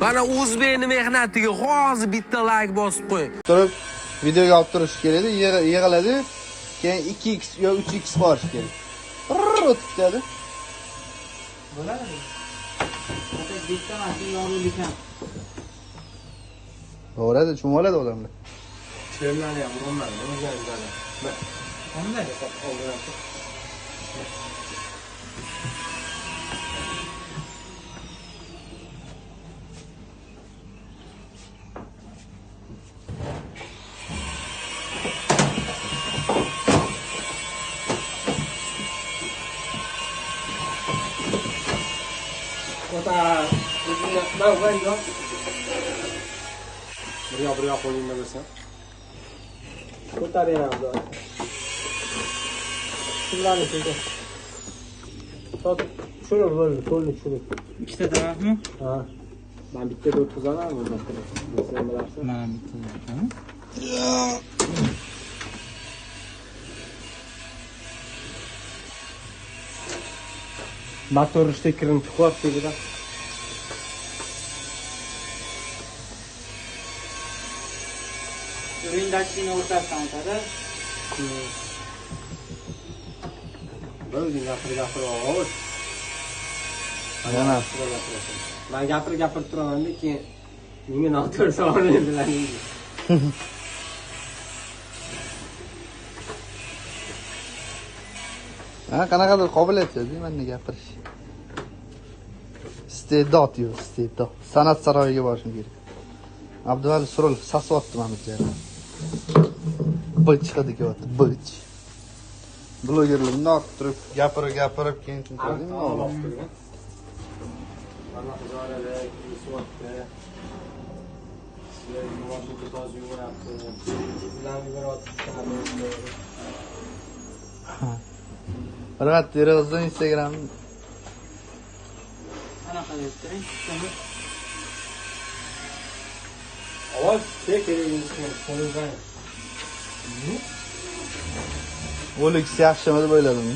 Mana o'zbekning mehnatiga hozir bitta like bosib qo'ying. Turib videoga olib turish kerak edi, yig'iladi. Keyin 2x yo 3x borish kerak. O'tib ketadi. Bo'ladi. Faqat bitta mashina yorulib ekan. To'g'ri, tushunoladi odamlar. Chellarni ham urolmadi, o'zingizlar. Qanday? Ota, ben koyayım. Buraya koyayım da mesela. Ko'tarayam da. Shunlarni cheki. Shuni bo'ldi, to'lni shuni. Ikkita tarafmi? Ha. Ben bitta deb tuzaman burada. Sen bilarsan. Mana bitta. Motor stekerini tıklat dedi. Vindashini o'rtasidan o'tadi. O'zing gapir ovoz. Yana. Ben gapirib turaman-da, keyin menga noto'g'ri savol berdilar. Ha, qanaqadir qobiliyat-ku menda gapirish. Iste'dod yo'q, iste'dod. San'at saroyiga borishim kerak. Abduvali Surulov sasyapti mana bu yerda. Bich hidi kelyapti, bich. Blogerlar bundoq turib, gapirib keyin tushuntirdingmi? Mana huzurada suvatda. Sizlar muvaffaqiyat to'g'ri yuryapti. Sizlarni biroz Faqat terozdan Instagram Anaqa deb turing. ovoz kerak qo'lingdan. O'lik yaxshimi deb o'yladim.